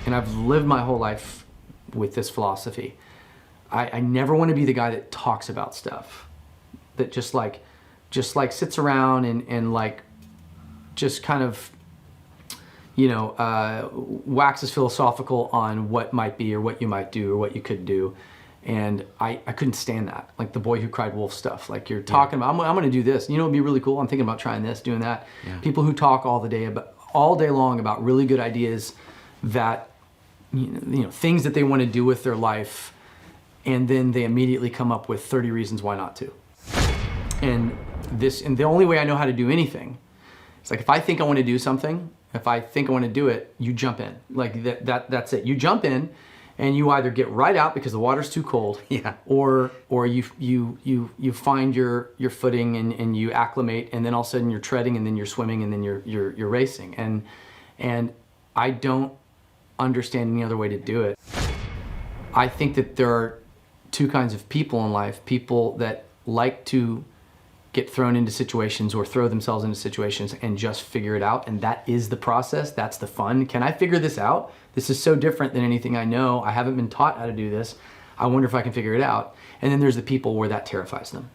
and I've lived my whole life with this philosophy. I never want to be the guy that talks about stuff, that just like sits around and like just kind of, you know, waxes philosophical on what might be or what you might do or what you could do. And I couldn't stand that. Like the boy who cried wolf stuff. Like you're talking about, I'm going to do this. You know, it'd be really cool. I'm thinking about trying this, doing that. Yeah. People who talk all day long about really good ideas that, you know, things that they want to do with their life, and then they immediately come up with 30 reasons why not to. And the only way I know how to do anything, it's like if I think I want to do something, if I think I want to do it, you jump in. Like that's it. You jump in, and you either get right out because the water's too cold, or you find your footing and you acclimate, and then all of a sudden you're treading, and then you're swimming, and then you're racing. And I don't understand any other way to do it. I think that there are two kinds of people in life: people that like to get thrown into situations or throw themselves into situations and just figure it out, and that is the process. That's the fun. Can I figure this out? This is so different than anything I know. I haven't been taught how to do this. I wonder if I can figure it out. And then there's the people where that terrifies them.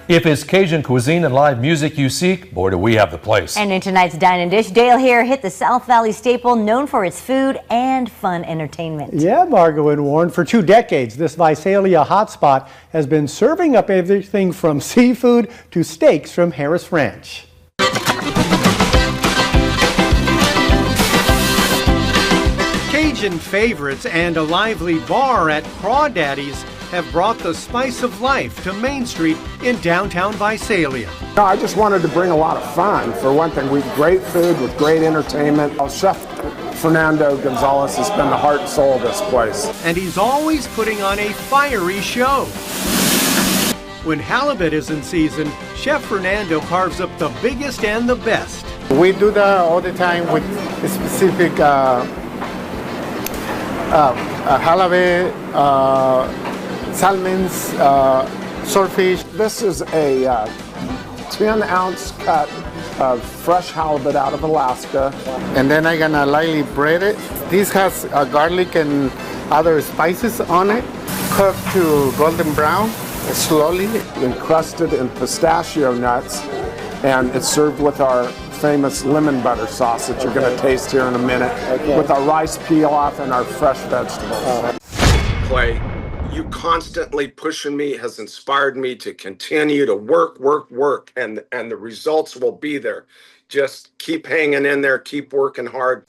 If it's Cajun cuisine and live music you seek, boy, do we have the place. And in tonight's Dine and Dish, Dale here hit the South Valley staple known for its food and fun entertainment. Yeah, Margot and Warren, for 2 decades, this Visalia hotspot has been serving up everything from seafood to steaks from Harris Ranch. Cajun favorites and a lively bar at Crawdaddy's have brought the spice of life to Main Street in downtown Visalia. No, I just wanted to bring a lot of fun. For one thing, we've great food with great entertainment. Chef Fernando Gonzalez has been the heart and soul of this place. And he's always putting on a fiery show. When halibut is in season, Chef Fernando carves up the biggest and the best. We do that all the time with specific halibut, salmons, swordfish. This is a 10-ounce cut of fresh halibut out of Alaska. And then I'm gonna lightly bread it. This has garlic and other spices on it, cooked to golden brown, slowly encrusted in pistachio nuts, and it's served with our famous lemon butter sauce that you're gonna taste here in a minute, with our rice pilaf and our fresh vegetables. Clay, you constantly pushing me has inspired me to continue to work, and the results will be there. Just keep hanging in there, keep working hard.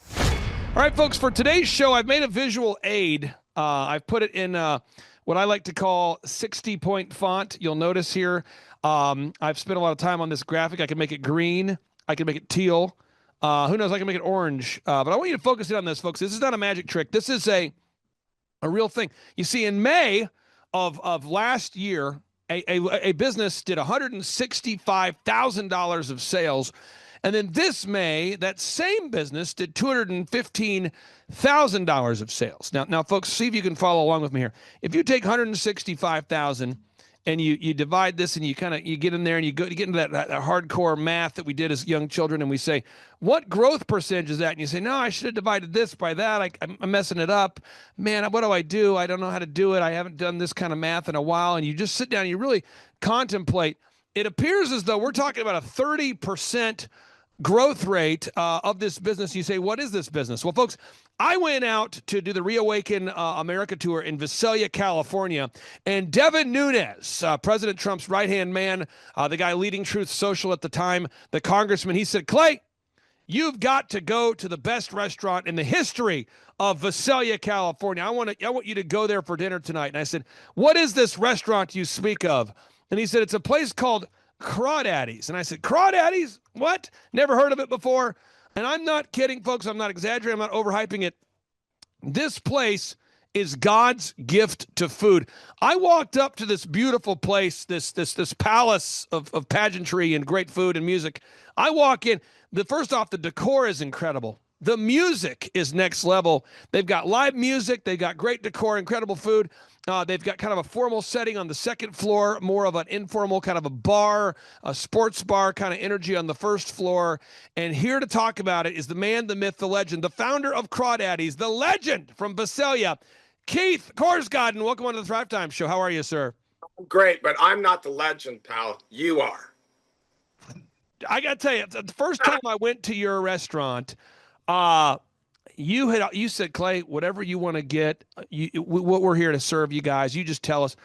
All right, folks, for today's show, I've made a visual aid. I've put it in what I like to call 60-point font. You'll notice here, I've spent a lot of time on this graphic. I can make it green. I can make it teal. Who knows? I can make it orange. But I want you to focus in on this, folks. This is not a magic trick. This is a real thing. You see, in May of last year, a business did $165,000 of sales. And then this May, that same business did $215,000 of sales. Now, folks, see if you can follow along with me here. If you take $165,000 and you divide this, and you get in there and you get into that hardcore math that we did as young children, and we say, what growth percentage is that? And you say, no, I should have divided this by that. I'm messing it up. Man, what do? I don't know how to do it. I haven't done this kind of math in a while. And you just sit down and you really contemplate. It appears as though we're talking about a 30% growth rate of this business. You say, what is this business? Well, folks, I went out to do the Reawaken America tour in Visalia, California, and Devin Nunes, President Trump's right-hand man, the guy leading Truth Social at the time, the congressman, he said, Clay, you've got to go to the best restaurant in the history of Visalia, California. I want you to go there for dinner tonight. And I said, what is this restaurant you speak of? And he said, it's a place called Crawdaddy's. And I said, Crawdaddy's? What? Never heard of it before. And I'm not kidding, folks. I'm not exaggerating. I'm not overhyping it. This place is God's gift to food. I walked up to this beautiful place, this palace of pageantry and great food and music. I walk in. First off, the decor is incredible. The music is next level. They've got live music. They've got great decor, incredible food. They've got kind of a formal setting on the second floor, more of an informal kind of a bar, a sports bar kind of energy on the first floor. And here to talk about it is the man, the myth, the legend, the founder of Crawdaddies, the legend from Visalia, Keith Korsgaden. Welcome on to the Thrivetime Show. How are you, sir? Great, but I'm not the legend, pal. You are. I got to tell you, the first time I went to your restaurant, you said, Clay, whatever you want to get, what we're here to serve you guys. You just tell us.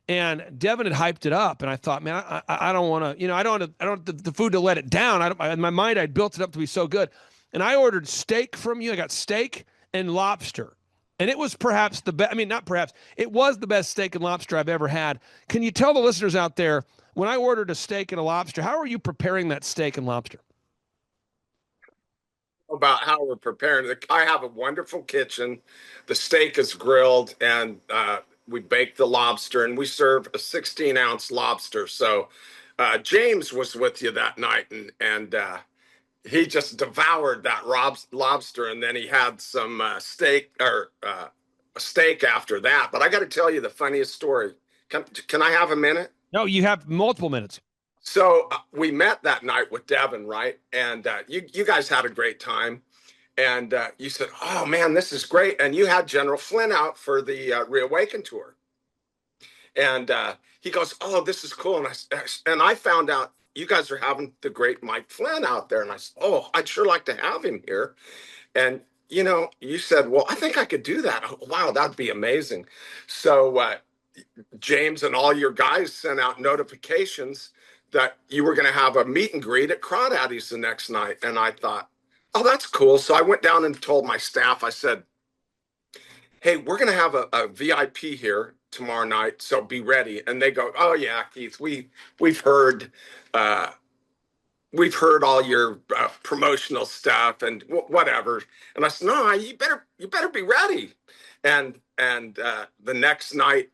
And Devin had hyped it up, and I thought, man, I don't want to, I don't want the food to let it down. In my mind, I'd built it up to be so good, and I ordered steak from you. I got steak and lobster, and it was perhaps the best. I mean, not perhaps, it was the best steak and lobster I've ever had. Can you tell the listeners out there, when I ordered a steak and a lobster, how are you preparing that steak and lobster? About how we're preparing. I have a wonderful kitchen. The steak is grilled, and we bake the lobster, and we serve a 16-ounce lobster. So James was with you that night, and he just devoured that lobster, and then he had some steak or a steak after that. But I got to tell you the funniest story. Can I have a minute? No, you have multiple minutes. So we met that night with Devin, right? And you guys had a great time. And you said, oh, man, this is great. And you had General Flynn out for the Reawaken tour. And he goes, oh, this is cool. And I found out you guys are having the great Mike Flynn out there. And I said, oh, I'd sure like to have him here. And, you said, well, I think I could do that. Oh, wow, that'd be amazing. So James and all your guys sent out notifications that you were going to have a meet and greet at Crawdaddies the next night. And I thought, oh, that's cool. So I went down and told my staff, I said, hey, we're going to have a VIP here tomorrow night, so be ready. And they go, oh yeah, Keith, we've heard all your promotional stuff and whatever. And I said, no, you better be ready. And the next night,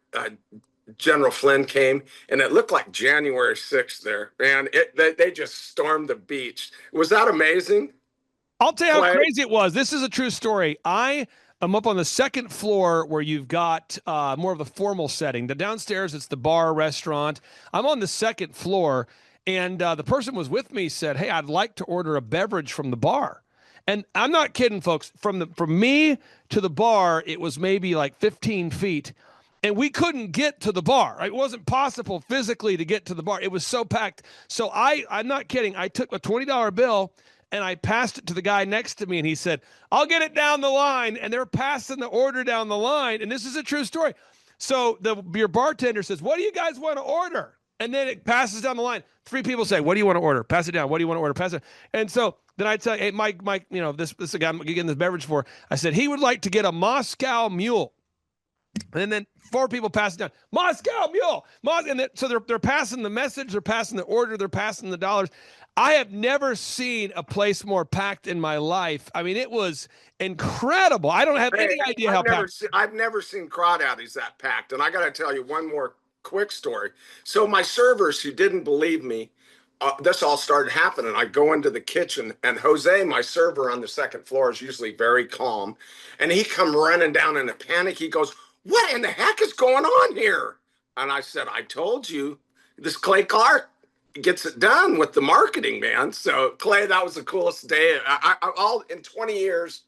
General Flynn came, and it looked like January 6th there, man. They just stormed the beach. Was that amazing? I'll tell you how crazy it was. This is a true story. I am up on the second floor where you've got more of the formal setting. The downstairs, it's the bar, restaurant. I'm on the second floor, and the person was with me said, hey, I'd like to order a beverage from the bar. And I'm not kidding, folks. From me to the bar, it was maybe like 15 feet. And we couldn't get to the bar. It wasn't possible physically to get to the bar. It was so packed. So I'm not kidding. I took a $20 bill and I passed it to the guy next to me, and he said, I'll get it down the line. And they're passing the order down the line. And this is a true story. So your bartender says, what do you guys want to order? And then it passes down the line. 3 people say, what do you want to order? Pass it down. What do you want to order? Pass it. And so then I tell, hey, Mike, this is the guy I'm getting this beverage for. I said, he would like to get a Moscow Mule. And then 4 people pass it down. Moscow Mule. And then, so they're passing the message, they're passing the order, they're passing the dollars. I have never seen a place more packed in my life. I mean, it was incredible. I don't have any idea how packed. I've never seen Crawdaddies that packed. And I got to tell you one more quick story. So my servers who didn't believe me, this all started happening. I go into the kitchen, and Jose, my server on the second floor, is usually very calm. And he come running down in a panic. He goes, what in the heck is going on here? And I said, I told you, this Clay Clark gets it done with the marketing, man. So Clay, that was the coolest day. All in 20 years,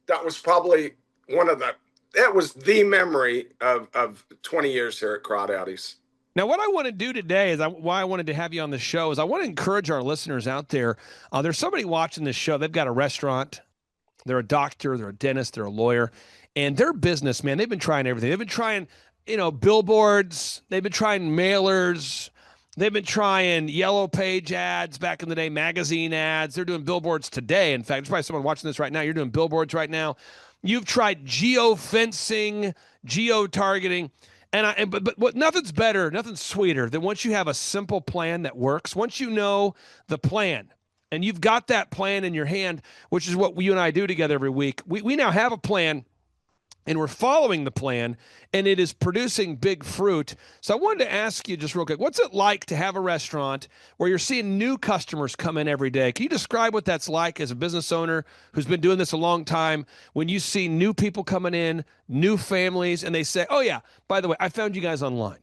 that was probably it was the memory of 20 years here at Crawdaddies. Now, what I want to do today is why I wanted to have you on the show is I want to encourage our listeners out there. There's somebody watching this show. They've got a restaurant. They're a doctor. They're a dentist. They're a lawyer. And their business, man, they've been trying everything. They've been trying, billboards. They've been trying mailers. They've been trying yellow page ads back in the day, magazine ads. They're doing billboards today. In fact, there's probably someone watching this right now. You're doing billboards right now. You've tried geo-fencing, geo-targeting. But nothing's better, nothing's sweeter than once you have a simple plan that works. Once you know the plan and you've got that plan in your hand, which is what you and I do together every week. We now have a plan and we're following the plan, and it is producing big fruit. So I wanted to ask you just real quick, what's it like to have a restaurant where you're seeing new customers come in every day? Can you describe what that's like as a business owner who's been doing this a long time, when you see new people coming in, new families, and they say, oh yeah, by the way, I found you guys online?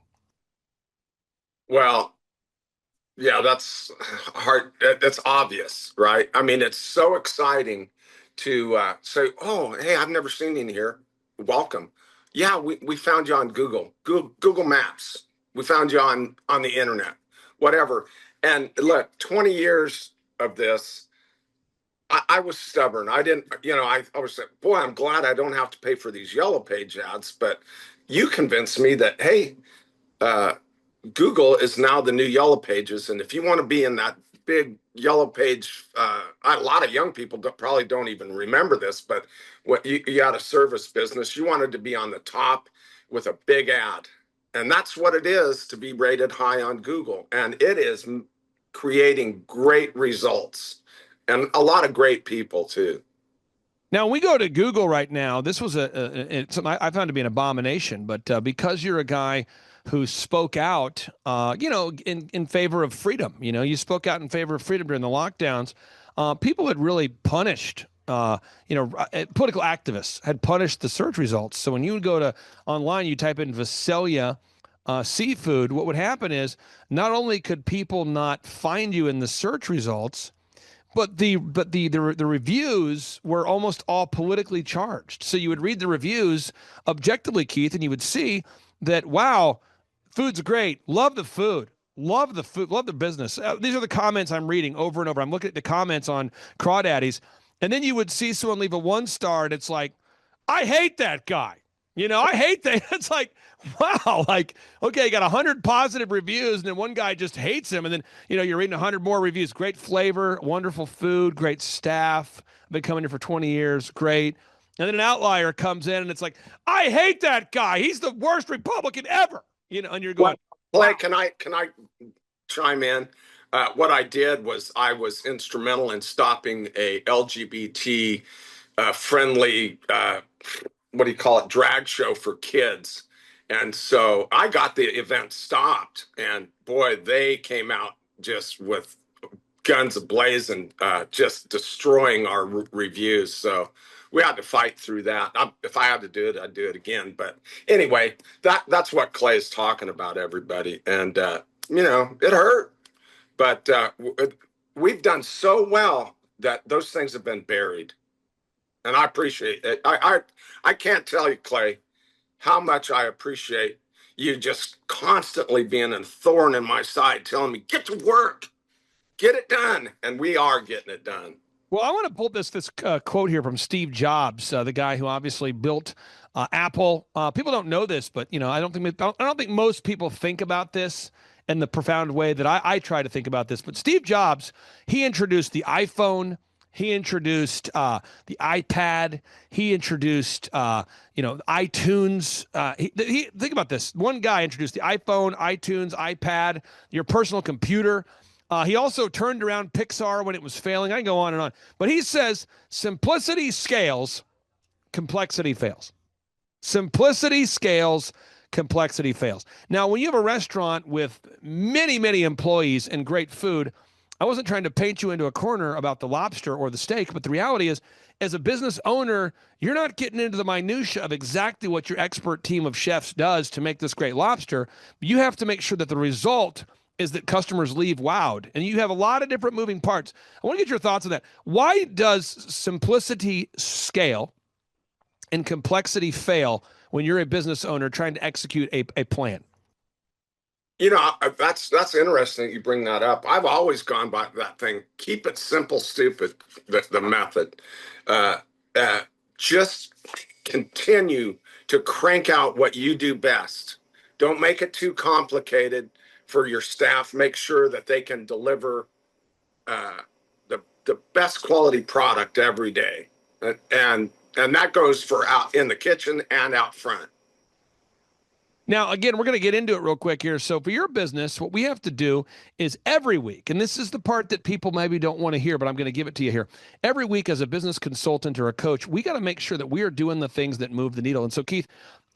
Well, yeah, that's hard. That's obvious, right? I mean, it's so exciting to say, "Oh, hey, I've never seen you in here. Welcome." Yeah, we found you on Google Maps. We found you on the internet, whatever. And look, 20 years of this, I was stubborn. I didn't, I was like, boy, I'm glad I don't have to pay for these yellow page ads. But you convinced me that, hey, uh, Google is now the new yellow pages, and if you want to be in that big yellow page, a lot of young people probably don't even remember this, but what you had a service business, you wanted to be on the top with a big ad, and that's what it is to be rated high on Google, and it is creating great results and a lot of great people too. Now, when we go to Google right now, this was something I found to be an abomination, but because you're a guy who spoke out, in favor of freedom, you spoke out in favor of freedom during the lockdowns, people had really punished, political activists had punished the search results. So when you would go to online, you type in Visalia seafood, what would happen is not only could people not find you in the search results, but the reviews were almost all politically charged. So you would read the reviews objectively, Keith, and you would see that, wow, food's great. Love the food. Love the food. Love the business. These are the comments I'm reading over and over. I'm looking at the comments on Crawdaddies, and then you would see someone leave a 1-star, and it's like, I hate that guy. I hate that. It's like, wow, like, okay, you got 100 positive reviews, and then one guy just hates him. And then, you're reading 100 more reviews. Great flavor, wonderful food, great staff. I've been coming here for 20 years. Great. And then an outlier comes in, and it's like, I hate that guy. He's the worst Republican ever. And you're going, Clay, can I chime in? What I did was I was instrumental in stopping a LGBT friendly what do you call it, drag show for kids. And so I got the event stopped, and boy, they came out just with guns ablazing, just destroying our reviews. So we had to fight through that. If I had to do it, I'd do it again. But anyway, that's what Clay's talking about, everybody. And, it hurt, but we've done so well that those things have been buried. And I appreciate it. I can't tell you, Clay, how much I appreciate you just constantly being a thorn in my side, telling me, get to work, get it done. And we are getting it done. Well, I want to pull this quote here from Steve Jobs, the guy who obviously built Apple. People don't know this, but I don't think most people think about this in the profound way that I try to think about this. But Steve Jobs, he introduced the iPhone. He introduced the iPad. He introduced, iTunes. Think about this. One guy introduced the iPhone, iTunes, iPad, your personal computer. He also turned around Pixar when it was failing. I can go on and on. But he says, simplicity scales, complexity fails. Simplicity scales, complexity fails. Now, when you have a restaurant with many, many employees and great food, I wasn't trying to paint you into a corner about the lobster or the steak, but the reality is, as a business owner, you're not getting into the minutia of exactly what your expert team of chefs does to make this great lobster. You have to make sure that the result is that customers leave wowed. And you have a lot of different moving parts. I want to get your thoughts on that. Why does simplicity scale and complexity fail when you're a business owner trying to execute a plan? That's interesting that you bring that up. I've always gone by that thing. Keep it simple, stupid, the method. Just continue to crank out what you do best. Don't make it too complicated for your staff. Make sure that they can deliver the best quality product every day. And that goes for out in the kitchen and out front. Now, again, we're going to get into it real quick here. So for your business, what we have to do is every week, and this is the part that people maybe don't want to hear, but I'm going to give it to you here. Every week as a business consultant or a coach, we got to make sure that we are doing the things that move the needle. And so, Keith,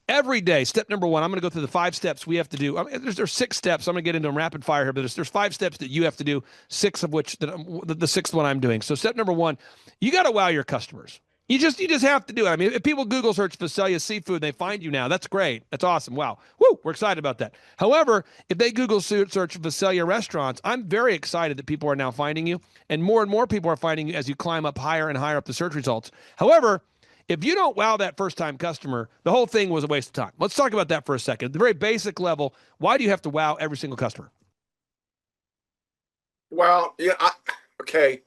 every day, step number one, I'm going to go through the 5 steps we have to do. I mean, there's 6 steps. I'm going to get into them rapid fire here, but there's 5 steps that you have to do, 6 of which the 6th one I'm doing. So step number one, you got to wow your customers. You just have to do it. I mean, if people Google search Visalia Seafood, they find you now. That's great. That's awesome. Wow. Woo, we're excited about that. However, if they Google search Visalia restaurants, I'm very excited that people are now finding you, and more people are finding you as you climb up higher and higher up the search results. However, if you don't wow that first-time customer, the whole thing was a waste of time. Let's talk about that for a second. At the very basic level, why do you have to wow every single customer? Well, yeah, okay.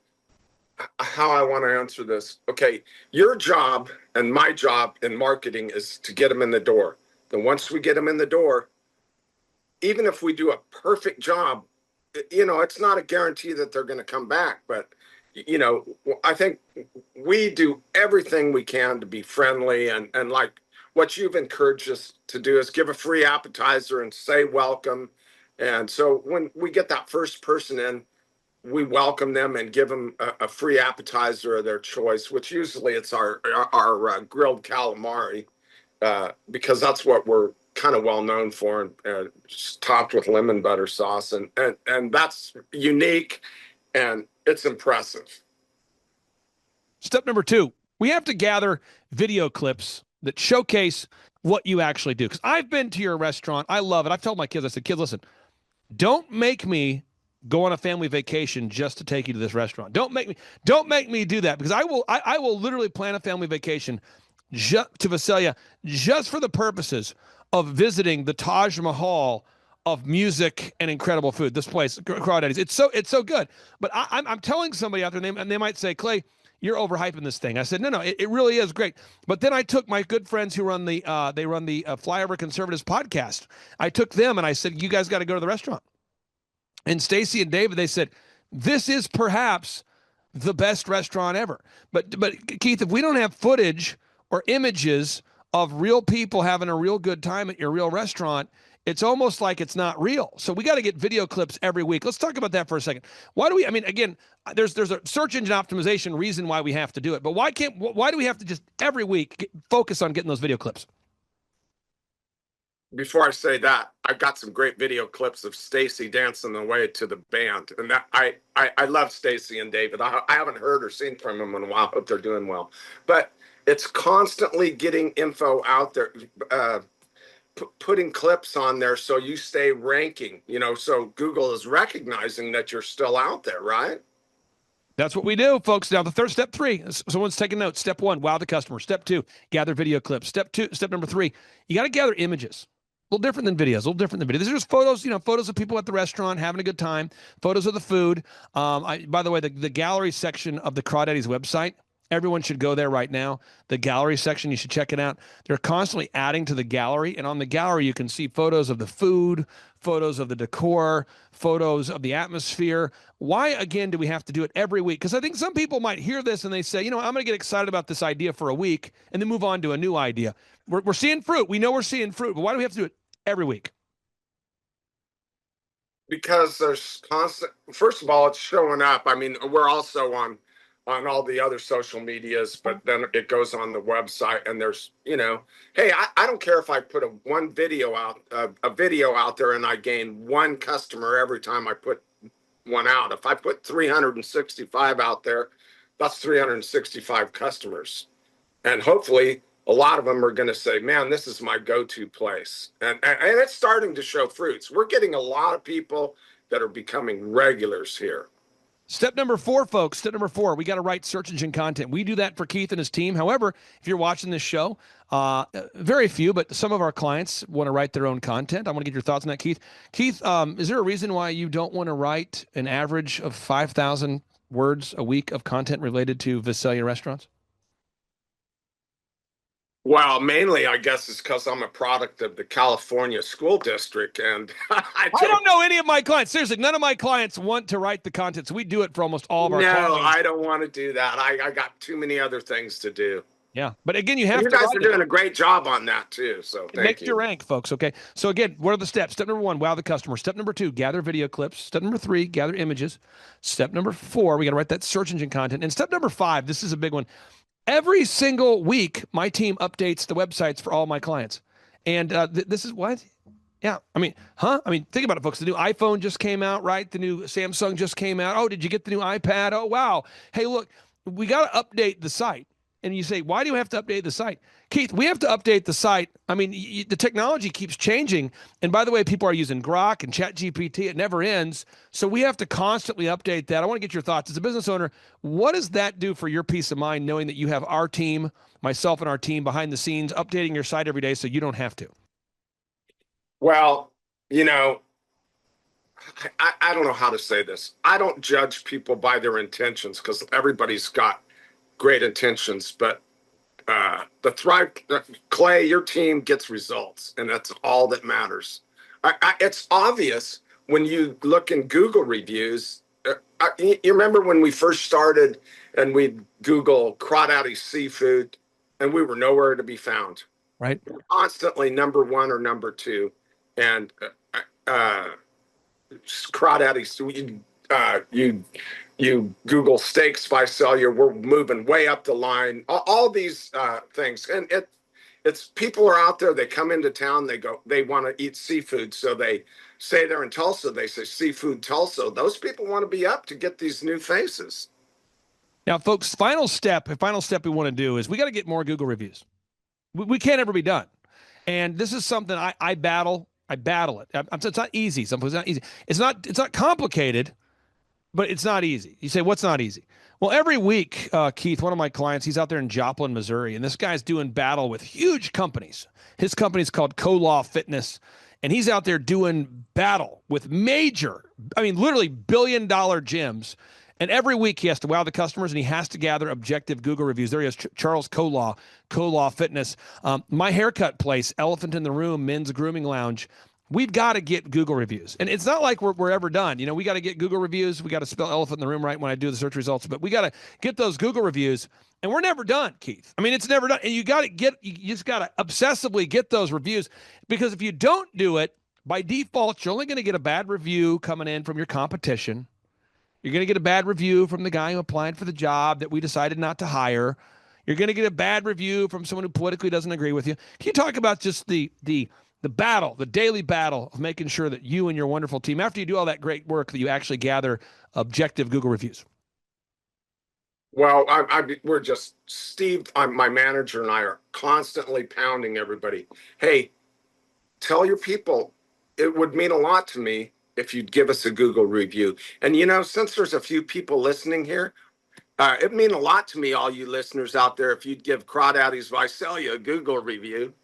How I want to answer this. Okay, your job and my job in marketing is to get them in the door. Then once we get them in the door, even if we do a perfect job, it's not a guarantee that they're going to come back. But, I think we do everything we can to be friendly, and like what you've encouraged us to do is give a free appetizer and say welcome. And so when we get that first person in, we welcome them and give them a free appetizer of their choice, which usually it's our grilled calamari, because that's what we're kind of well known for, and topped with lemon butter sauce, and that's unique and it's impressive. Step number 2, we have to gather video clips that showcase what you actually do. Because I've been to your restaurant, I love it. I've told my kids, I said, kids, listen, don't make me go on a family vacation just to take you to this restaurant. Don't make me do that, because I will literally plan a family vacation to Visalia just for the purposes of visiting the Taj Mahal of music and incredible food. This place, Crawdaddy's, it's so good. But I'm telling somebody out there, and they might say, Clay, you're overhyping this thing. I said, no, it really is great. But then I took my good friends who run the Flyover Conservatives podcast. I took them and I said, you guys got to go to the restaurant. And Stacy and David, they said, this is perhaps the best restaurant ever. But Keith, if we don't have footage or images of real people having a real good time at your real restaurant, it's almost like it's not real. So we got to get video clips every week. Let's talk about that for a second. Why do we, again, there's a search engine optimization reason why we have to do it, but why do we have to just every week focus on getting those video clips? Before I say that, I've got some great video clips of Stacy dancing away to the band, and that I love Stacy and David. I haven't heard or seen from them in a while. Hope they're doing well. But it's constantly getting info out there, putting clips on there so you stay ranking. So Google is recognizing that you're still out there, right? That's what we do, folks. Now, step 3, someone's taking notes. Step 1, wow the customer. Step 2, gather video clips. Step number 3, you got to gather images. A little different than videos, These are just photos, photos of people at the restaurant having a good time, photos of the food. By the way, the gallery section of the Crawdaddy's website, everyone should go there right now. The gallery section, you should check it out. They're constantly adding to the gallery, and on the gallery, you can see photos of the food, photos of the decor, photos of the atmosphere. Why, again, do we have to do it every week? Because I think some people might hear this and they say, I'm going to get excited about this idea for a week and then move on to a new idea. We're seeing fruit. We know we're seeing fruit, but why do we have to do it every week? Because there's constant, first of all, it's showing up. We're also on all the other social medias, but then it goes on the website, and there's, hey, I don't care if I put a video out there and I gain 1 customer every time I put one out. If I put 365 out there, that's 365 customers. And hopefully a lot of them are going to say, man, this is my go-to place. And it's starting to show fruits. We're getting a lot of people that are becoming regulars here. Step number 4, folks. Step number 4, we got to write search engine content. We do that for Keith and his team. However, if you're watching this show, very few, but some of our clients want to write their own content. I want to get your thoughts on that, Keith. Keith, is there a reason why you don't want to write an average of 5,000 words a week of content related to Visalia restaurants? Well, mainly, I guess, it's because I'm a product of the California school district, and I don't know any of my clients. Seriously, none of my clients want to write the content, so we do it for almost all of our clients. No, I don't want to do that. I got too many other things to do. Yeah. But again, you have You to guys write are it. doing a great job on that too. So It thank makes you. your rank, folks. Okay. So again, what are the steps? Step number 1, wow the customer. Step number 2, gather video clips. Step number 3, gather images. Step number 4, we got to write that search engine content. And step number 5, this is a big one. Every single week, my team updates the websites for all my clients. And this is what? Yeah. I mean, think about it, folks. The new iPhone just came out, right? The new Samsung just came out. Oh, did you get the new iPad? Oh, wow. Hey, look, we got to update the site. And you say, why do you have to update the site? Keith, we have to update the site. I mean, the technology keeps changing. And by the way, people are using Grok and ChatGPT. It never ends. So we have to constantly update that. I want to get your thoughts. As a business owner, what does that do for your peace of mind, knowing that you have our team, myself and our team behind the scenes, updating your site every day so you don't have to? Well, you know, I don't know how to say this. I don't judge people by their intentions because everybody's got great intentions, but Clay, your team gets results, and that's all that matters. It's obvious when you look in Google reviews. You remember when we first started and we'd Google crawdaddy seafood, and we were nowhere to be found. Right. We were constantly number 1 or number 2, and crawdaddy. You Google steaks Visalia, we're moving way up the line. All these things, and it's people are out there. They come into town. They want to eat seafood, so they say they're in Tulsa. They say seafood Tulsa. Those people want to be up to get these new faces. Now, folks, final step we want to do is we got to get more Google reviews. We can't ever be done. And this is something I battle. I battle it. It's not easy. Sometimes it's not easy. It's not complicated, but it's not easy. You say, what's not easy? Well, every week, Keith, one of my clients, he's out there in Joplin, Missouri, and this guy's doing battle with huge companies. His company's called Co-Law Fitness, and he's out there doing battle with literally billion-dollar gyms. And every week he has to wow the customers, and he has to gather objective Google reviews. There he is, Charles Co-Law Fitness. My haircut place, Elephant in the Room, Men's Grooming Lounge. We've got to get Google reviews. And it's not like we're ever done. You know, we got to get Google reviews. We got to spell elephant in the room right when I do the search results. But we got to get those Google reviews. And we're never done, Keith. I mean, it's never done. And you just got to obsessively get those reviews. Because if you don't do it, by default, you're only going to get a bad review coming in from your competition. You're going to get a bad review from the guy who applied for the job that we decided not to hire. You're going to get a bad review from someone who politically doesn't agree with you. Can you talk about just the battle, the daily battle of making sure that you and your wonderful team, after you do all that great work, that you actually gather objective Google reviews? Well, we're just, Steve, my manager, and I are constantly pounding everybody. Hey, tell your people, it would mean a lot to me if you'd give us a Google review. And, you know, since there's a few people listening here, it'd mean a lot to me, all you listeners out there, if you'd give Crawdaddy's Visalia a Google review.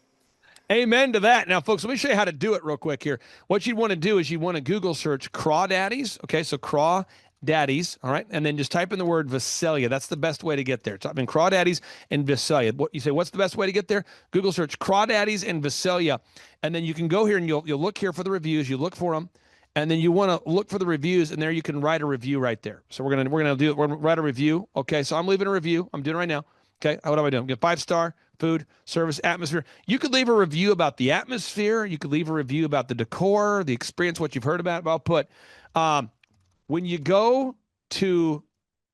Amen to that. Now, folks, let me show you how to do it real quick here. What you'd want to do is you want to Google search Crawdaddies. Okay, so Crawdaddies, all right? And then just type in the word Visalia. That's the best way to get there. Type in Crawdaddies and Visalia. You say, what's the best way to get there? Google search Crawdaddies and Visalia. And then you can go here and you'll look here for the reviews. You look for them. And then you want to look for the reviews, and there you can write a review right there. So we're gonna do it. We're gonna write a review. Okay, so I'm leaving a review. I'm doing it right now. Okay, what am I doing? Get 5-star food, service, atmosphere. You could leave a review about the atmosphere. You could leave a review about the decor, the experience, what you've heard about. I'll put when you go to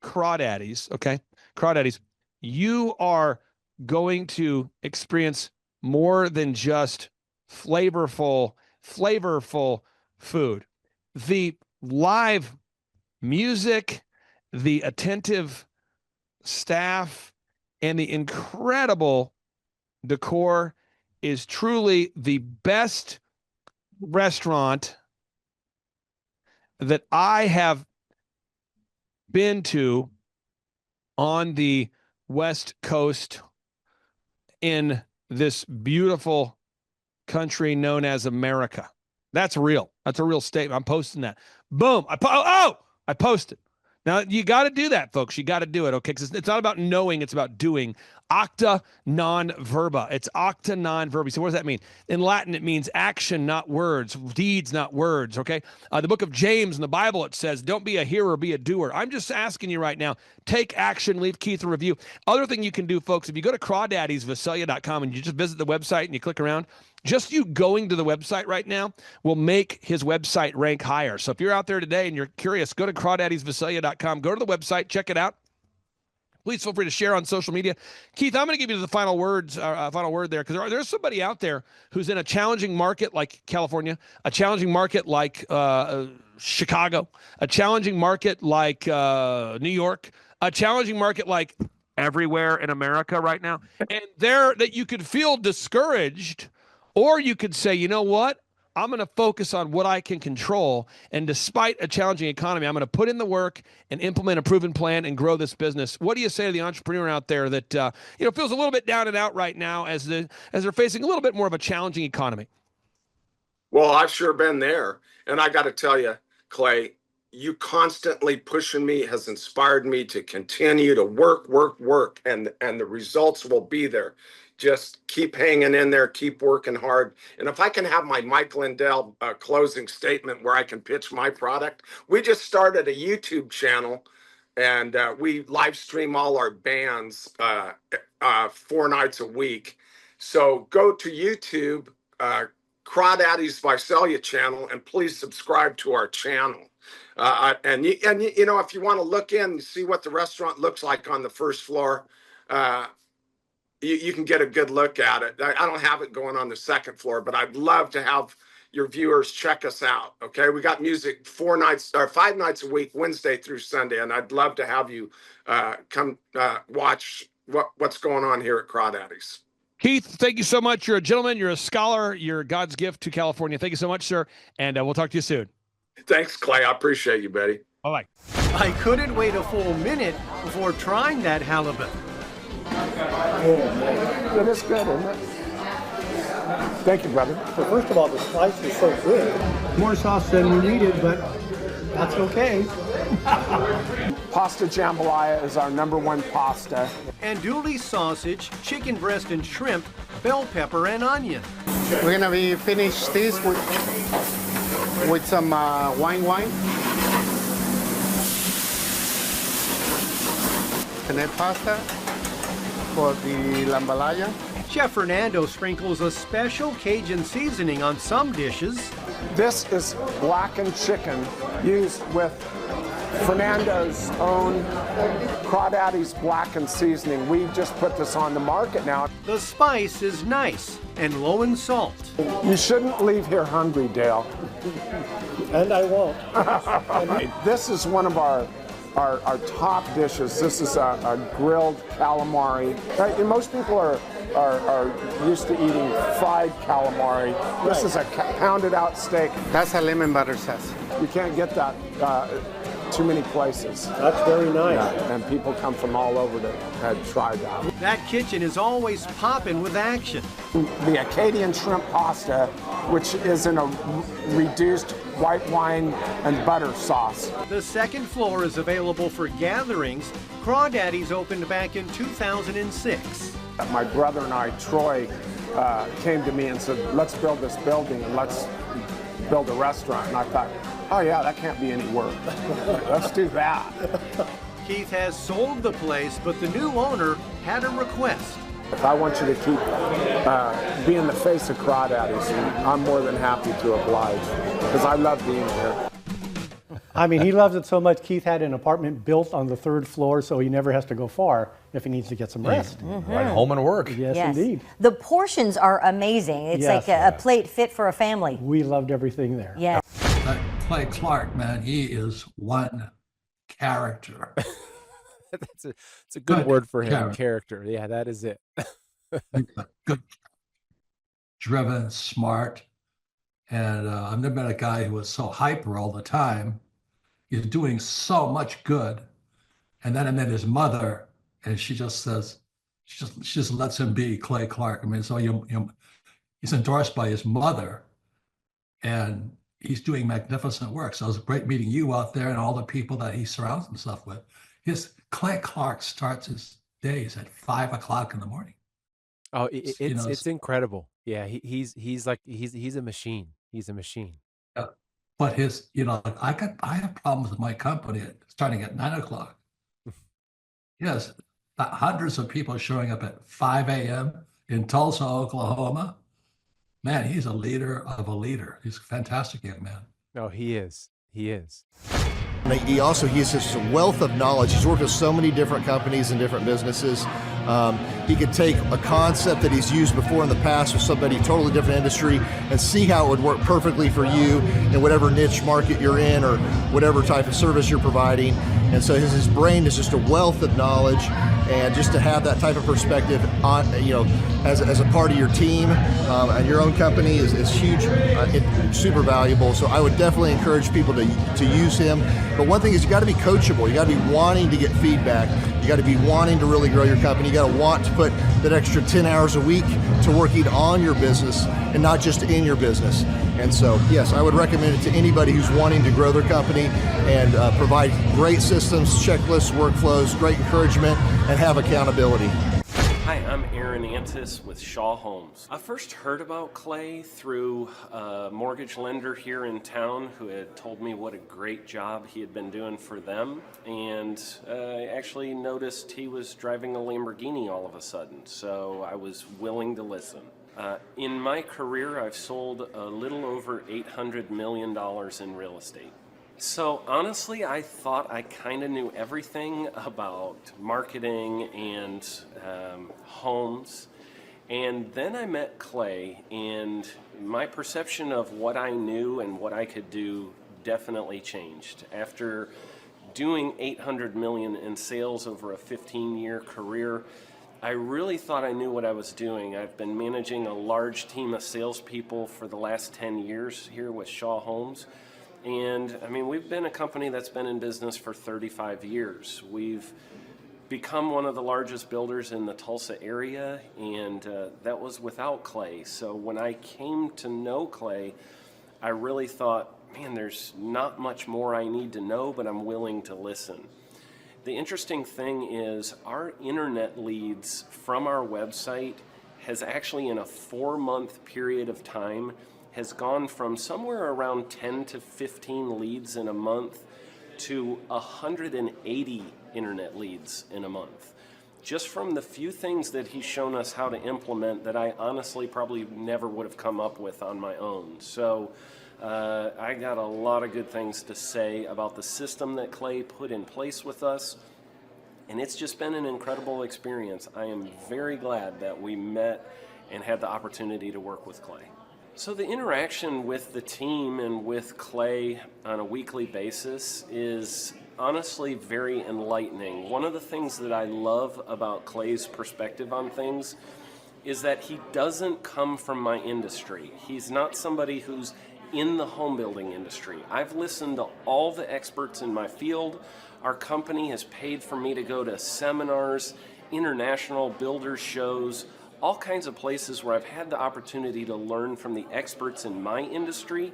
Crawdaddies, okay, Crawdaddies, you are going to experience more than just flavorful food. The live music, the attentive staff, and the incredible decor is truly the best restaurant that I have been to on the West Coast in this beautiful country known as America. That's real. That's a real statement. I'm posting that. Boom. I posted. Now, you got to do that, folks. You got to do it, okay? Because it's not about knowing, it's about doing. Acta non verba. It's acta non verba. So what does that mean? In Latin, it means action, not words, deeds, not words, okay? The book of James in the Bible, it says, don't be a hearer, be a doer. I'm just asking you right now, take action, leave Keith a review. Other thing you can do, folks, if you go to crawdaddiesvisalia.com and you just visit the website and you click around, just you going to the website right now will make his website rank higher. So if you're out there today and you're curious, go to crawdaddiesvisalia.com, go to the website, check it out. Please feel free to share on social media. Keith, I'm going to give you the final words, final word there, because there's somebody out there who's in a challenging market like California, a challenging market like Chicago, a challenging market like New York, a challenging market like everywhere in America right now. And there that you could feel discouraged, or you could say, you know what? I'm going to focus on what I can control. And despite a challenging economy, I'm going to put in the work and implement a proven plan and grow this business. What do you say to the entrepreneur out there that feels a little bit down and out right now as they're facing a little bit more of a challenging economy? Well, I've sure been there. And I got to tell you, Clay, you constantly pushing me has inspired me to continue to work, and the results will be there. Just keep hanging in there, keep working hard. And if I can have my Mike Lindell closing statement where I can pitch my product, we just started a YouTube channel and we live stream all our bands 4 nights a week. So go to YouTube, Crawdaddy's Visalia channel, and please subscribe to our channel. And you know, if you want to look in and see what the restaurant looks like on the first floor, you can get a good look at it. I don't have it going on the second floor, but I'd love to have your viewers check us out. Okay, we got music 5 nights a week, Wednesday through Sunday, and I'd love to have you come watch what's going on here at Crawdaddy's. Keith, thank you so much. You're a gentleman. You're a scholar. You're God's gift to California. Thank you so much, sir. And we'll talk to you soon. Thanks, Clay. I appreciate you, buddy. Bye-bye. I couldn't wait a full minute before trying that halibut. It is good, isn't it? Thank you, brother. Well, first of all, the slice is so good. More sauce than we needed, but that's okay. Pasta jambalaya is our #1 pasta. Andouille sausage, chicken breast and shrimp, bell pepper and onion. We're gonna be finish this with some wine. Penne pasta for the lambalaya. Chef Fernando sprinkles a special Cajun seasoning on some dishes. This is blackened chicken used with Fernando's own Crawdaddy's blackened seasoning. We just put this on the market now. The spice is nice and low in salt. You shouldn't leave here hungry, Dale. And I won't. This is one of our top dishes. This is a grilled calamari. And most people are used to eating fried calamari. This is a pounded out steak. That's a lemon butter sauce. You can't get that too many places. That's very nice. Yeah, and people come from all over to try that. That kitchen is always popping with action. The Acadian shrimp pasta, which is in a reduced white wine and butter sauce. The second floor is available for gatherings. Crawdaddy's opened back in 2006. My brother and I, Troy, came to me and said, let's build this building and let's build a restaurant. And I thought, oh yeah, that can't be any work. Let's do that. Keith has sold the place, but the new owner had a request. If I want you to keep being the face of Crawdaddy's, I'm more than happy to oblige, because I love being here. I mean, he loves it so much. Keith had an apartment built on the 3rd floor, so he never has to go far if he needs to get some rest. Right home and work. Yes, indeed. The portions are amazing. It's Yes. like a plate fit for a family. We loved everything there. Yes. Clay Clark, man, he is one character. It's a good word for him, character. Yeah, that is it. Good, driven, smart. And I've never met a guy who was so hyper all the time. He's doing so much good. And then I met his mother, and she just says, she just lets him be Clay Clark. I mean, so he's endorsed by his mother. And he's doing magnificent work. So it was great meeting you out there and all the people that he surrounds himself with. Clay Clark starts his days at 5 o'clock in the morning. Oh, it's incredible. Yeah, he's a machine. He's a machine. But I have problems with my company starting at 9 o'clock. Yes, hundreds of people showing up at 5 a.m. in Tulsa, Oklahoma. Man, he's a leader of a leader. He's a fantastic young man. Oh, he is. He is. He has just a wealth of knowledge. He's worked with so many different companies and different businesses. He could take a concept that he's used before in the past with somebody totally different industry and see how it would work perfectly for you in whatever niche market you're in or whatever type of service you're providing. And so his brain is just a wealth of knowledge, and just to have that type of perspective on, as a part of your team and your own company is huge, super valuable. So I would definitely encourage people to use him. But one thing is, you got to be coachable. You got to be wanting to get feedback. You got to be wanting to really grow your company. You got to want to put that extra 10 hours a week to working on your business and not just in your business. And so, yes, I would recommend it to anybody who's wanting to grow their company and provide great systems, checklists, workflows, great encouragement, and have accountability. Hi, I'm Aaron Antis with Shaw Homes. I first heard about Clay through a mortgage lender here in town who had told me what a great job he had been doing for them, and I actually noticed he was driving a Lamborghini all of a sudden, so I was willing to listen. In my career, I've sold a little over $800 million in real estate. So honestly, I thought I kind of knew everything about marketing and homes. And then I met Clay, and my perception of what I knew and what I could do definitely changed. After doing $800 million in sales over a 15-year career, I really thought I knew what I was doing. I've been managing a large team of salespeople for the last 10 years here with Shaw Homes. And I mean, we've been a company that's been in business for 35 years. We've become one of the largest builders in the Tulsa area, and that was without Clay. So when I came to know Clay, I really thought, man, there's not much more I need to know, but I'm willing to listen. The interesting thing is our internet leads from our website has actually, in a 4-month period of time, has gone from somewhere around 10 to 15 leads in a month to 180 internet leads in a month. Just from the few things that he's shown us how to implement that I honestly probably never would have come up with on my own. So I got a lot of good things to say about the system that Clay put in place with us, and it's just been an incredible experience. I am very glad that we met and had the opportunity to work with Clay. So the interaction with the team and with Clay on a weekly basis is honestly very enlightening. One of the things that I love about Clay's perspective on things is that he doesn't come from my industry. He's not somebody who's in the home building industry. I've listened to all the experts in my field. Our company has paid for me to go to seminars, international builder shows, all kinds of places where I've had the opportunity to learn from the experts in my industry.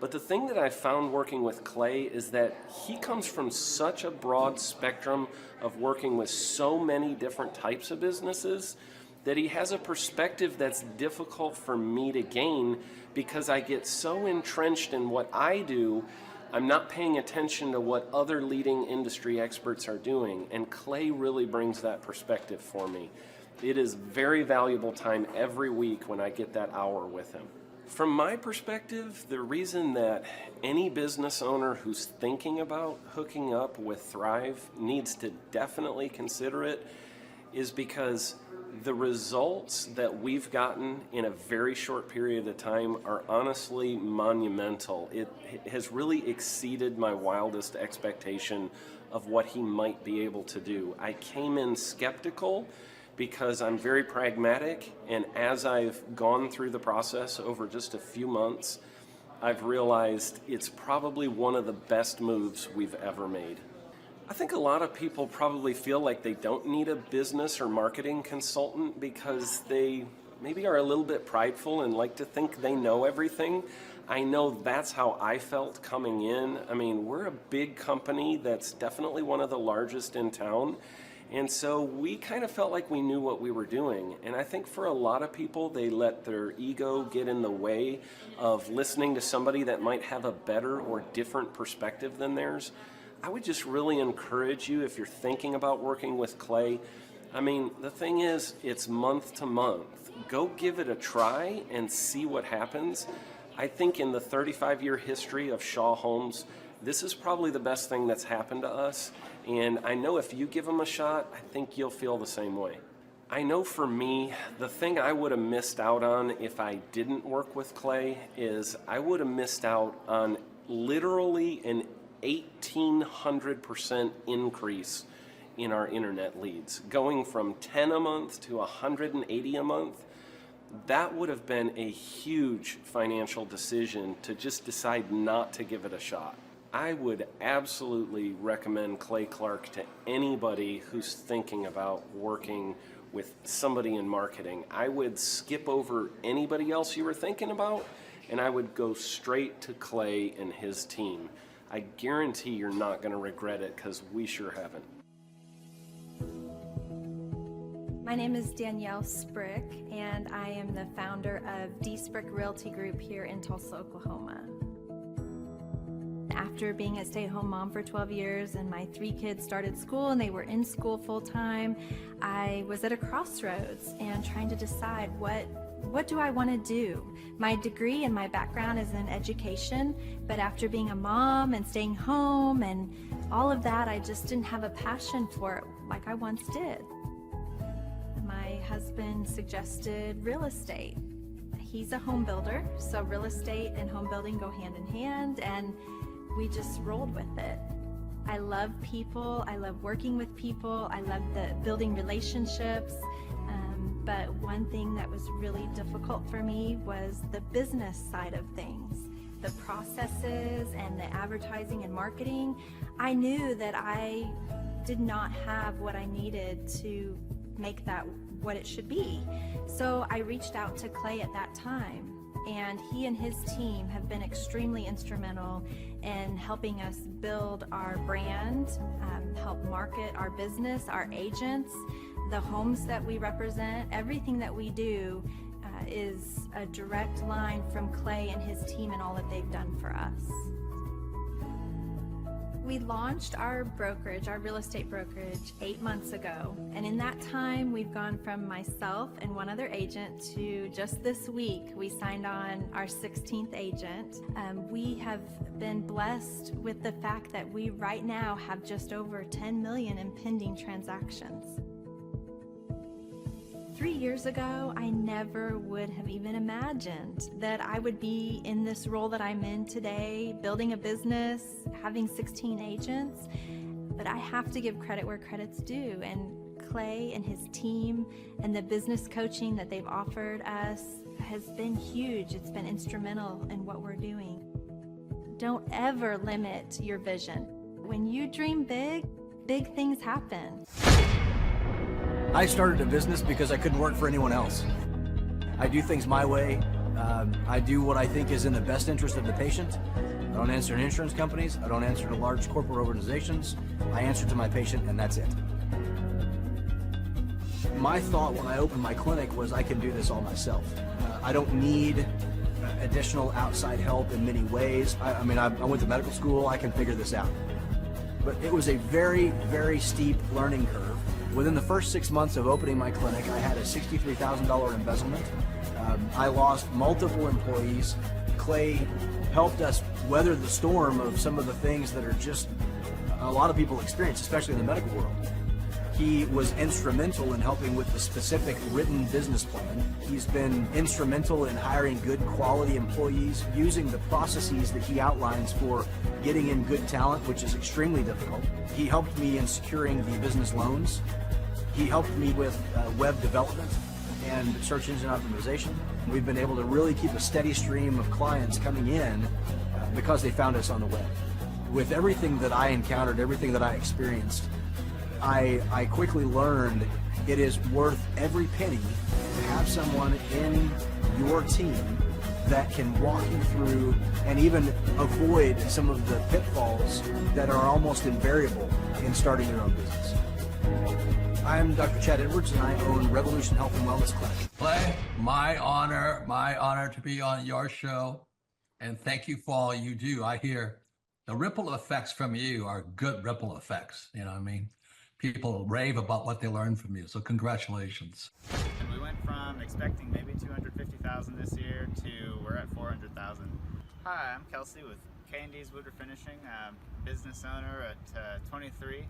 But the thing that I found working with Clay is that he comes from such a broad spectrum of working with so many different types of businesses that he has a perspective that's difficult for me to gain because I get so entrenched in what I do, I'm not paying attention to what other leading industry experts are doing. And Clay really brings that perspective for me. It is very valuable time every week when I get that hour with him. From my perspective, the reason that any business owner who's thinking about hooking up with Thrive needs to definitely consider it is because the results that we've gotten in a very short period of time are honestly monumental. It has really exceeded my wildest expectation of what he might be able to do. I came in skeptical because I'm very pragmatic, and as I've gone through the process over just a few months, I've realized it's probably one of the best moves we've ever made. I think a lot of people probably feel like they don't need a business or marketing consultant because they maybe are a little bit prideful and like to think they know everything. I know that's how I felt coming in. I mean, we're a big company that's definitely one of the largest in town. And so we kind of felt like we knew what we were doing. And I think for a lot of people, they let their ego get in the way of listening to somebody that might have a better or different perspective than theirs. I would just really encourage you, if you're thinking about working with clay, I mean, the thing is, it's month to month. Go give it a try and see what happens. I think in the 35-year history of Shaw Homes, this is probably the best thing that's happened to us. And I know if you give them a shot, I think you'll feel the same way. I know for me, the thing I would have missed out on if I didn't work with clay is I would have missed out on literally an 1,800% increase in our internet leads, going from 10 a month to 180 a month. That would have been a huge financial decision to just decide not to give it a shot. I would absolutely recommend Clay Clark to anybody who's thinking about working with somebody in marketing. I would skip over anybody else you were thinking about, and I would go straight to Clay and his team. I guarantee you're not going to regret it, because we sure haven't. My name is Danielle Sprick, and I am the founder of D Sprick Realty Group here in Tulsa, Oklahoma. After being a stay-at-home mom for 12 years and my 3 kids started school and they were in school full-time, I was at a crossroads and trying to decide what do I want to do? My degree and my background is in education, but after being a mom and staying home and all of that, I just didn't have a passion for it like I once did. My husband suggested real estate. He's a home builder, so real estate and home building go hand in hand, and we just rolled with it. I love people, I love working with people, I love building relationships, but one thing that was really difficult for me was the business side of things. The processes and the advertising and marketing. I knew that I did not have what I needed to make that what it should be. So I reached out to Clay at that time, and he and his team have been extremely instrumental in helping us build our brand, help market our business, our agents, the homes that we represent. Everything that we do is a direct line from Clay and his team and all that they've done for us. We launched our brokerage, our real estate brokerage, 8 months ago. And in that time, we've gone from myself and one other agent to just this week, we signed on our 16th agent. We have been blessed with the fact that we right now have just over 10 million in pending transactions. 3 years ago, I never would have even imagined that I would be in this role that I'm in today, building a business, having 16 agents. But I have to give credit where credit's due, and Clay and his team and the business coaching that they've offered us has been huge. It's been instrumental in what we're doing. Don't ever limit your vision. When you dream big, big things happen. I started a business because I couldn't work for anyone else. I do things my way. I do what I think is in the best interest of the patient. I don't answer to insurance companies. I don't answer to large corporate organizations. I answer to my patient, and that's it. My thought when I opened my clinic was I can do this all myself. I don't need additional outside help in many ways. I went to medical school. I can figure this out. But it was a very, very steep learning curve. Within the first 6 months of opening my clinic, I had a $63,000 embezzlement. I lost multiple employees. Clay helped us weather the storm of some of the things that are just a lot of people experience, especially in the medical world. He was instrumental in helping with the specific written business plan. He's been instrumental in hiring good quality employees, using the processes that he outlines for getting in good talent, which is extremely difficult. He helped me in securing the business loans. He helped me with web development and search engine optimization. We've been able to really keep a steady stream of clients coming in because they found us on the web. With everything that I encountered, everything that I experienced, I quickly learned it is worth every penny to have someone in your team that can walk you through and even avoid some of the pitfalls that are almost invariable in starting your own business. I'm Dr. Chad Edwards, and I own Revolution Health and Wellness Clinic. Clay, my honor to be on your show, and thank you for all you do. I hear the ripple effects from you are good ripple effects. You know what I mean? People rave about what they learned from you, so congratulations. And we went from expecting maybe 250,000 this year to we're at 400,000. Hi, I'm Kelsey with K&D's Woodward Finishing, business owner at 23.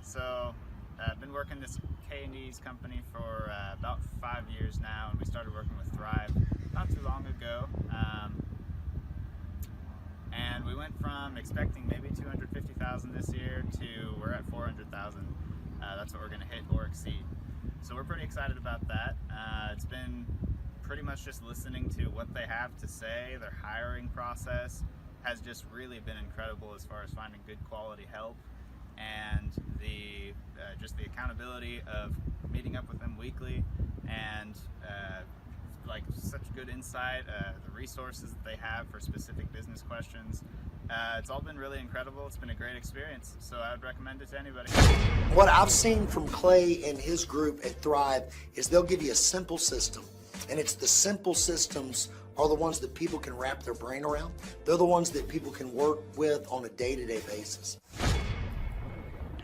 So I've been working this K&D's company for about 5 years now, and we started working with Thrive not too long ago. And we went from expecting maybe 250,000 this year to we're at 400,000. That's what we're going to hit or exceed. So we're pretty excited about that. It's been pretty much just listening to what they have to say. Their hiring process has just really been incredible as far as finding good quality help, and the just the accountability of meeting up with them weekly, and like such good insight, the resources that they have for specific business questions. It's all been really incredible. It's been a great experience, so I would recommend it to anybody. What I've seen from Clay and his group at Thrive is they'll give you a simple system, and it's the simple systems are the ones that people can wrap their brain around. They're the ones that people can work with on a day-to-day basis.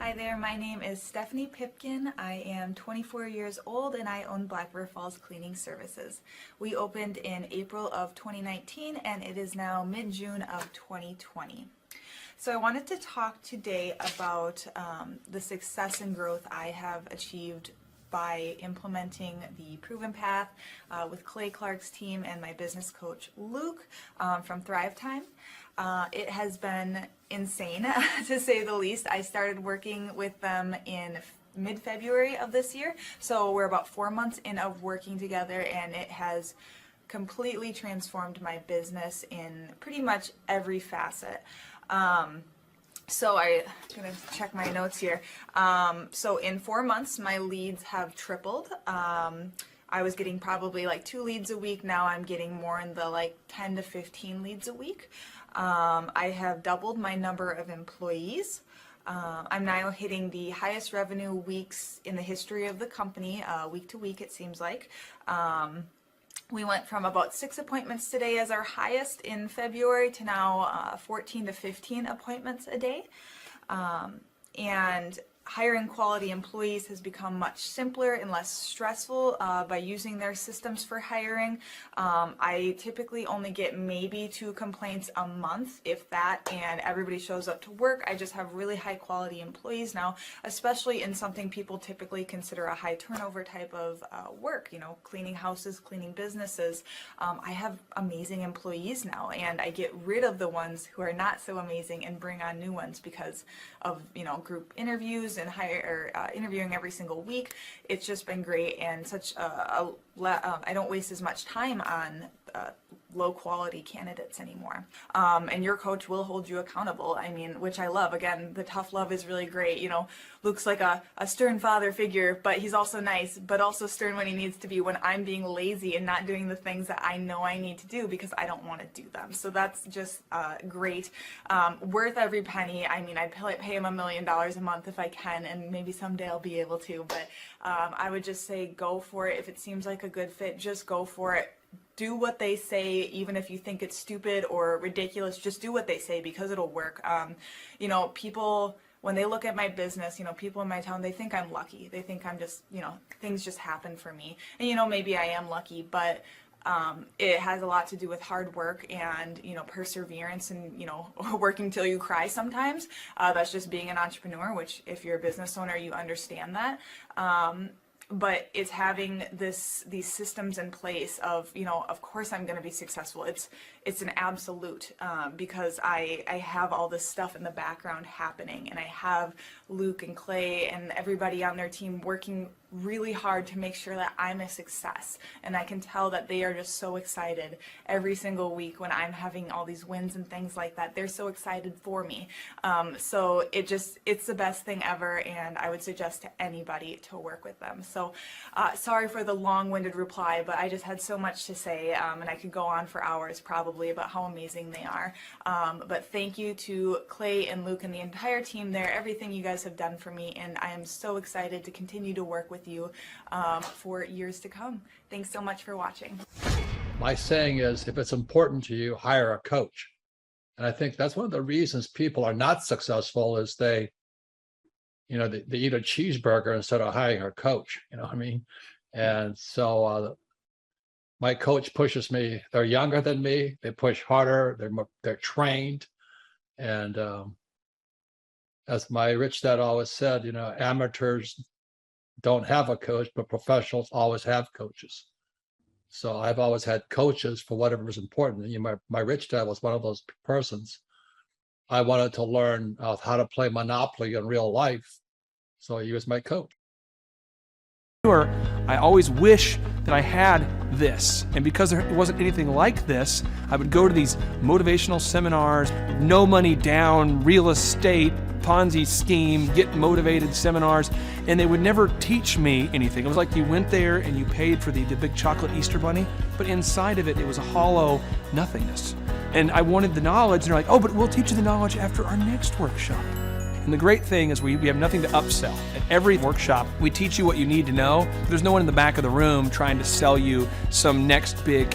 Hi there, my name is Stephanie Pipkin. I am 24 years old and I own Black River Falls Cleaning Services. We opened in April of 2019 and it is now mid-June of 2020. So I wanted to talk today about the success and growth I have achieved by implementing the Proven Path with Clay Clark's team and my business coach Luke from Thrivetime. It has been insane to say the least. I started working with them in mid-February of this year, so we're about 4 months in of working together, and it has completely transformed my business in pretty much every facet. So I'm gonna check my notes here. So in 4 months, my leads have tripled. I was getting probably like 2 leads a week. Now I'm getting more in the like 10 to 15 leads a week. I have doubled my number of employees. I'm now hitting the highest revenue weeks in the history of the company, week to week it seems like. We went from about 6 appointments today as our highest in February to now 14 to 15 appointments a day. And hiring quality employees has become much simpler and less stressful by using their systems for hiring. I typically only get maybe 2 complaints a month, if that, and everybody shows up to work. I just have really high quality employees now, especially in something people typically consider a high turnover type of work, you know, cleaning houses, cleaning businesses. I have amazing employees now, and I get rid of the ones who are not so amazing and bring on new ones because of, you know, group interviews and interviewing every single week. It's just been great, and such I don't waste as much time on low quality candidates anymore. And your coach will hold you accountable. I mean, which I love. Again, the tough love is really great. You know, Luke's like a stern father figure, but he's also nice, but also stern when he needs to be, when I'm being lazy and not doing the things that I know I need to do because I don't want to do them. So that's just great. Worth every penny. I mean, I'd pay him $1 million a month if I can, and maybe someday I'll be able to, but I would just say go for it. If it seems like a good fit, just go for it. Do what they say, even if you think it's stupid or ridiculous, just do what they say because it'll work. You know, people, when they look at my business, you know, people in my town, they think I'm lucky. They think I'm just, you know, things just happen for me. And, you know, maybe I am lucky, but it has a lot to do with hard work and, you know, perseverance and, you know, working till you cry sometimes. That's just being an entrepreneur, which if you're a business owner, you understand that. But it's having these systems in place of, you know, of course I'm going to be successful. It's an absolute because I have all this stuff in the background happening, and I have Luke and Clay and everybody on their team working really hard to make sure that I'm a success. And I can tell that they are just so excited every single week when I'm having all these wins and things like that. They're so excited for me. So it's the best thing ever, and I would suggest to anybody to work with them. So sorry for the long-winded reply, but I just had so much to say, and I could go on for hours probably about how amazing they are. But thank you to Clay and Luke and the entire team there, everything you guys have done for me, and I am so excited to continue to work with you for years to come. Thanks so much for watching. My saying is, if it's important to you, hire a coach. And I think that's one of the reasons people are not successful is they eat a cheeseburger instead of hiring a coach, you know what I mean? And so my coach pushes me. They're younger than me. They push harder. They're trained. And as my rich dad always said, amateurs don't have a coach, but professionals always have coaches. So I've always had coaches for whatever is important. My rich dad was one of those persons. I wanted to learn how to play Monopoly in real life. So he was my coach. I always wish that I had this. And because there wasn't anything like this, I would go to these motivational seminars, no money down, real estate, Ponzi scheme, get motivated seminars, and they would never teach me anything. It was like you went there and you paid for the big chocolate Easter bunny, but inside of it, it was a hollow nothingness. And I wanted the knowledge, and they're like, oh, but we'll teach you the knowledge after our next workshop. And the great thing is we have nothing to upsell. At every workshop, we teach you what you need to know. There's no one in the back of the room trying to sell you some next big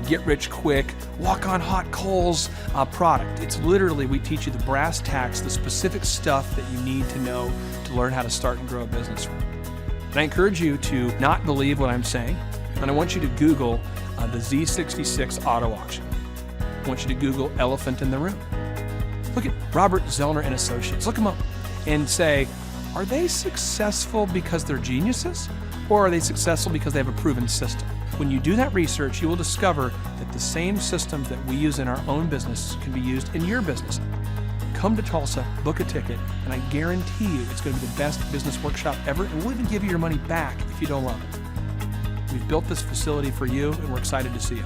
get-rich-quick, walk-on-hot coals product. It's literally, we teach you the brass tacks, the specific stuff that you need to know to learn how to start and grow a business. And I encourage you to not believe what I'm saying, and I want you to Google the Z66 auto auction. I want you to Google elephant in the room. Look at Robert Zellner and Associates. Look them up and say, are they successful because they're geniuses, or are they successful because they have a proven system? When you do that research, you will discover that the same systems that we use in our own business can be used in your business. Come to Tulsa, book a ticket, and I guarantee you it's going to be the best business workshop ever, and we'll even give you your money back if you don't love it. We've built this facility for you, and we're excited to see you.